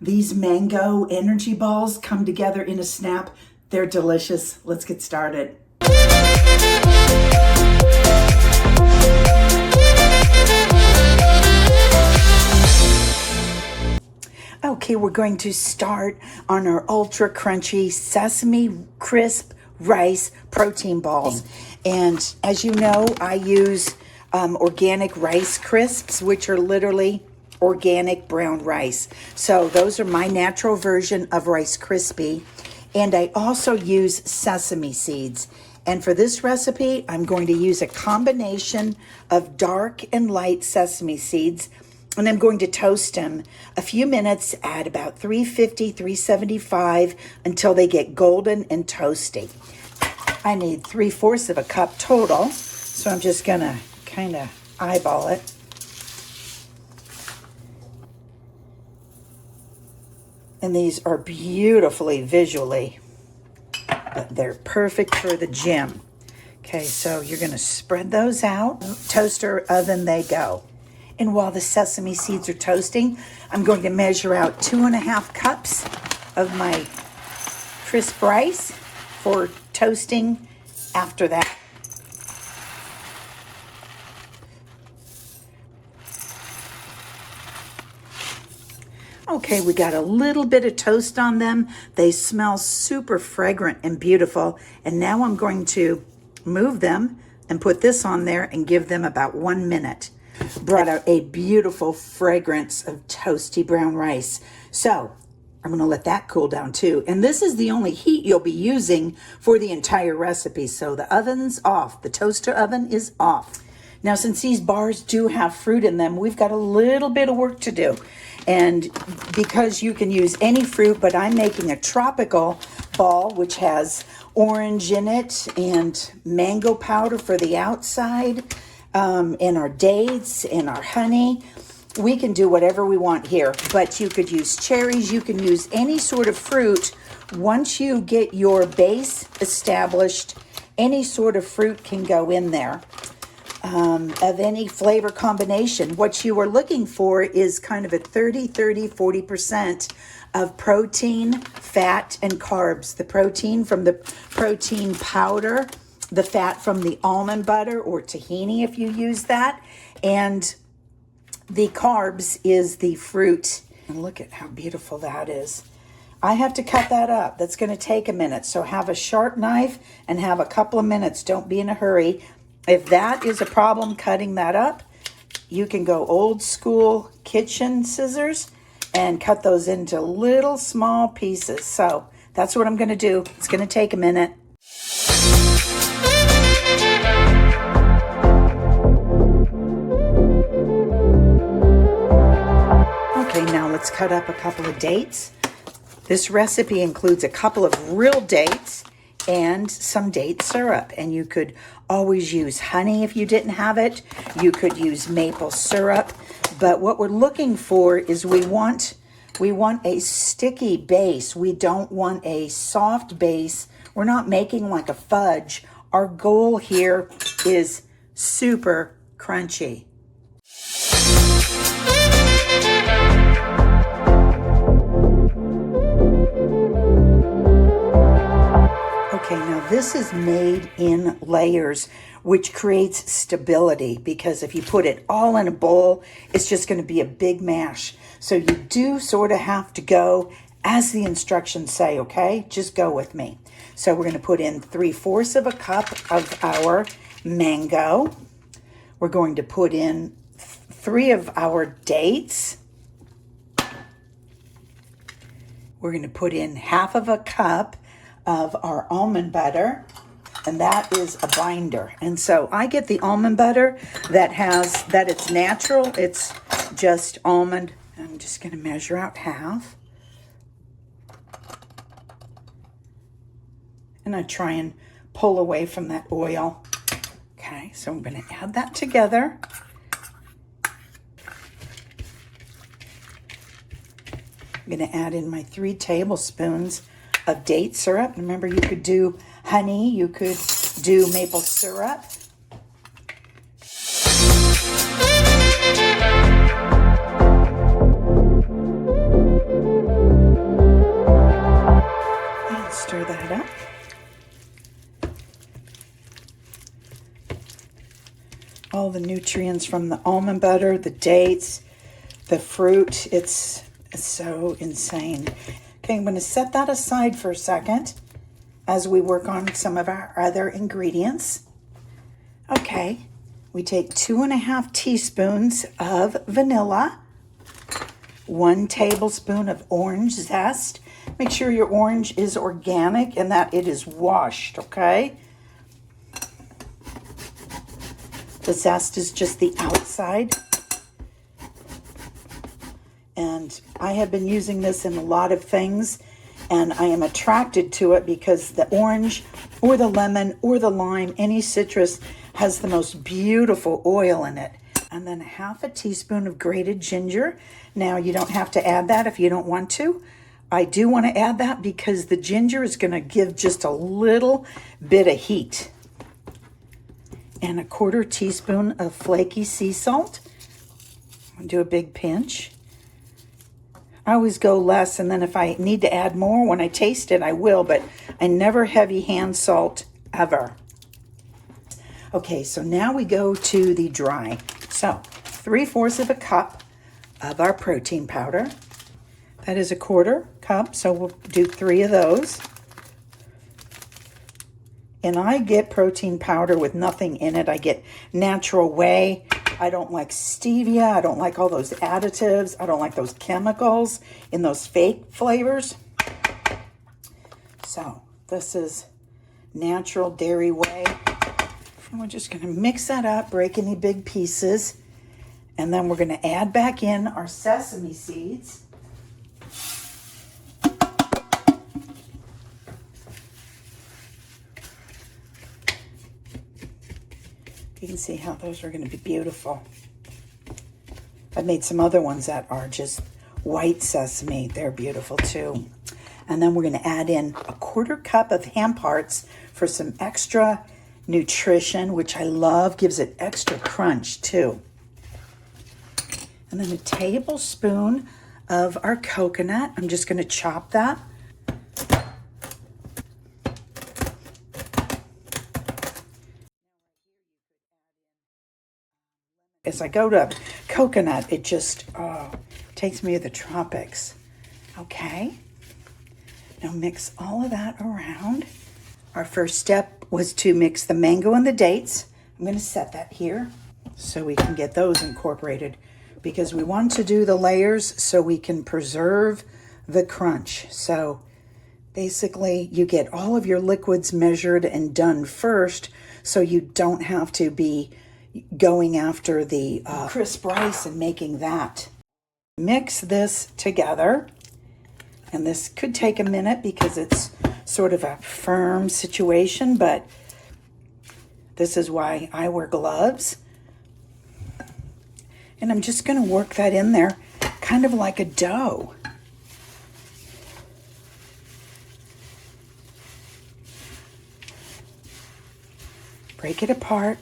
These mango energy balls come together in a snap. They're delicious. Let's get started. Okay, we're going to start on our ultra crunchy sesame crisp rice protein balls. And as you know, I use organic rice crisps, which are literally organic brown rice. So those are my natural version of Rice Krispie. And I also use sesame seeds. And for this recipe, I'm going to use a combination of dark and light sesame seeds. And I'm going to toast them a few minutes at about 350, 375 until they get golden and toasty. I need 3/4 of a cup total. So I'm just going to kind of eyeball it. And these are beautifully visually, but they're perfect for the gym. Okay, so you're going to spread those out. Toaster oven they go. And while the sesame seeds are toasting, I'm going to measure out 2.5 cups of my crisp rice for toasting after that. Okay, we got a little bit of toast on them. They smell super fragrant and beautiful. And now I'm going to move them and put this on there and give them about 1 minute. Brought out a beautiful fragrance of toasty brown rice. So I'm going to let that cool down too. And this is the only heat you'll be using for the entire recipe. So the oven's off. The toaster oven is off. Now, since these bars do have fruit in them, we've got a little bit of work to do. And because you can use any fruit, but I'm making a tropical ball, which has orange in it and mango powder for the outside, and our dates and our honey. We can do whatever we want here, but you could use cherries. You can use any sort of fruit. Once you get your base established, any sort of fruit can go in there. Of any flavor combination. What you are looking for is kind of a 40% of protein, fat, and carbs. The protein from the protein powder, the fat from the almond butter or tahini if you use that, and the carbs is the fruit. And look at how beautiful that is. I have to cut that up. That's going to take a minute. So have a sharp knife and have a couple of minutes. Don't be in a hurry. If that is a problem cutting that up, you can go old school kitchen scissors and cut those into little small pieces. So that's what I'm going to do. It's going to take a minute. Okay, now let's cut up a couple of dates. This recipe includes a couple of real dates and some date syrup. And you could always use honey if you didn't have it. You could use maple syrup. But what we're looking for is we want a sticky base. We don't want a soft base. We're not making like a fudge. Our goal here is super crunchy. Okay, now this is made in layers, which creates stability, because if you put it all in a bowl, it's just going to be a big mash. So you do sort of have to go as the instructions say, okay? Just go with me. So we're going to put in 3/4 of a cup of our mango. We're going to put in 3 of our dates. We're going to put in 1/2 of a cup of our almond butter, and that is a binder. And so I get the almond butter that it's natural. It's just almond. I'm just going to measure out 1/2. And I try and pull away from that oil. Okay, so I'm going to add that together. I'm going to add in my 3 tablespoons of date syrup. Remember, you could do honey, you could do maple syrup. all the nutrients from the almond butter, the dates, the fruit. It's so insane. Okay, I'm going to set that aside for a second as we work on some of our other ingredients. Okay, we take 2.5 teaspoons of vanilla, 1 tablespoon of orange zest. Make sure your orange is organic and that it is washed, okay? The zest is just the outside. And I have been using this in a lot of things, and I am attracted to it because the orange or the lemon or the lime, any citrus, has the most beautiful oil in it. And then 1/2 teaspoon of grated ginger. Now, you don't have to add that if you don't want to. I do want to add that because the ginger is going to give just a little bit of heat. And 1/4 teaspoon of flaky sea salt. I'll do a big pinch. I always go less, and then if I need to add more when I taste it, I will, but I never heavy hand salt ever. Okay, so now we go to the dry. So 3/4 of a cup of our protein powder. That is 1/4 cup, so we'll do 3 of those. And I get protein powder with nothing in it. I get natural whey. I don't like stevia. I don't like all those additives. I don't like those chemicals in those fake flavors. So this is natural dairy whey. And we're just going to mix that up, break any big pieces. And then we're going to add back in our sesame seeds. You can see how those are going to be beautiful. I've made some other ones that are just white sesame. They're beautiful too. And then we're going to add in 1/4 cup of ham hearts for some extra nutrition, which I love, gives it extra crunch too. And then a tablespoon of our coconut. I'm just going to chop that. As I go to coconut, it just takes me to the tropics. Okay. Now mix all of that around. Our first step was to mix the mango and the dates. I'm going to set that here so we can get those incorporated because we want to do the layers so we can preserve the crunch. So basically you get all of your liquids measured and done first so you don't have to be going after the crisp rice and making that. Mix this together, and this could take a minute because it's sort of a firm situation, but this is why I wear gloves. And I'm just going to work that in there kind of like a dough. Break it apart.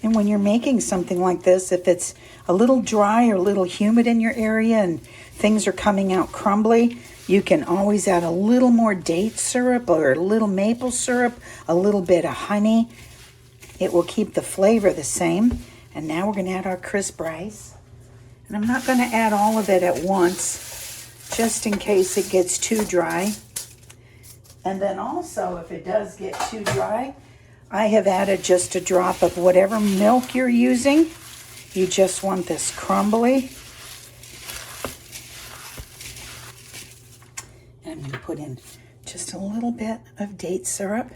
And when you're making something like this, if it's a little dry or a little humid in your area and things are coming out crumbly, you can always add a little more date syrup or a little maple syrup, a little bit of honey. It will keep the flavor the same. And now we're going to add our crisp rice. And I'm not going to add all of it at once, just in case it gets too dry. And then also, if it does get too dry, I have added just a drop of whatever milk you're using. You just want this crumbly. And I'm going to put in just a little bit of date syrup.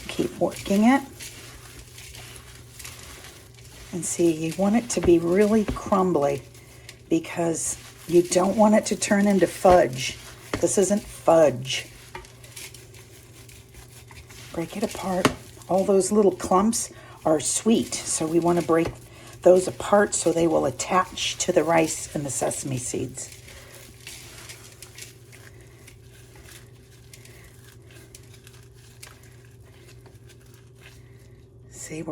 Keep working it. And see, you want it to be really crumbly because you don't want it to turn into fudge. This isn't fudge. Break it apart. All those little clumps are sweet, so we want to break those apart so they will attach to the rice and the sesame seeds. See,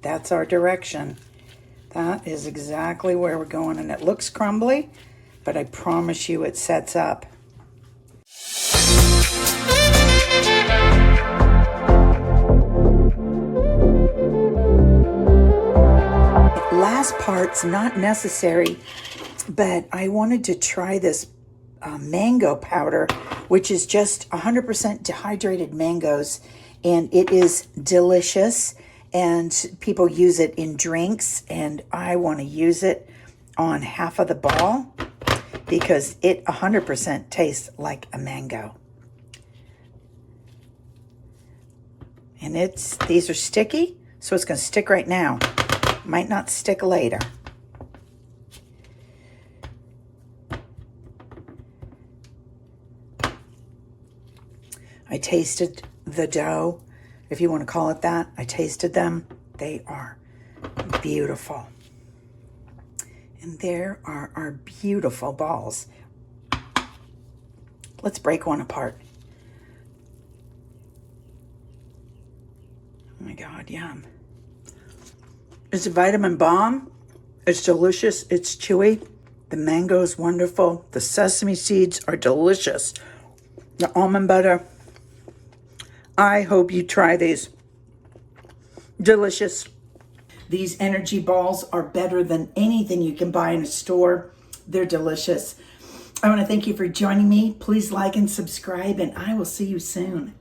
that's our direction. That is exactly where we're going, and it looks crumbly, but I promise you it sets up. last part's not necessary, but I wanted to try this mango powder, which is just 100% dehydrated mangoes, and it is delicious, and people use it in drinks, and I want to use it on half of the ball because it 100% tastes like a mango. And these are sticky, so it's going to stick right now. Might not stick later. I tasted the dough, if you want to call it that. I tasted them. They are beautiful. And there are our beautiful balls. Let's break one apart. Oh my God, yum. It's a vitamin bomb. It's delicious. It's chewy. The mango is wonderful. The sesame seeds are delicious. The almond butter. I hope you try these. Delicious. These energy balls are better than anything you can buy in a store. They're delicious. I want to thank you for joining me. Please like and subscribe, and I will see you soon.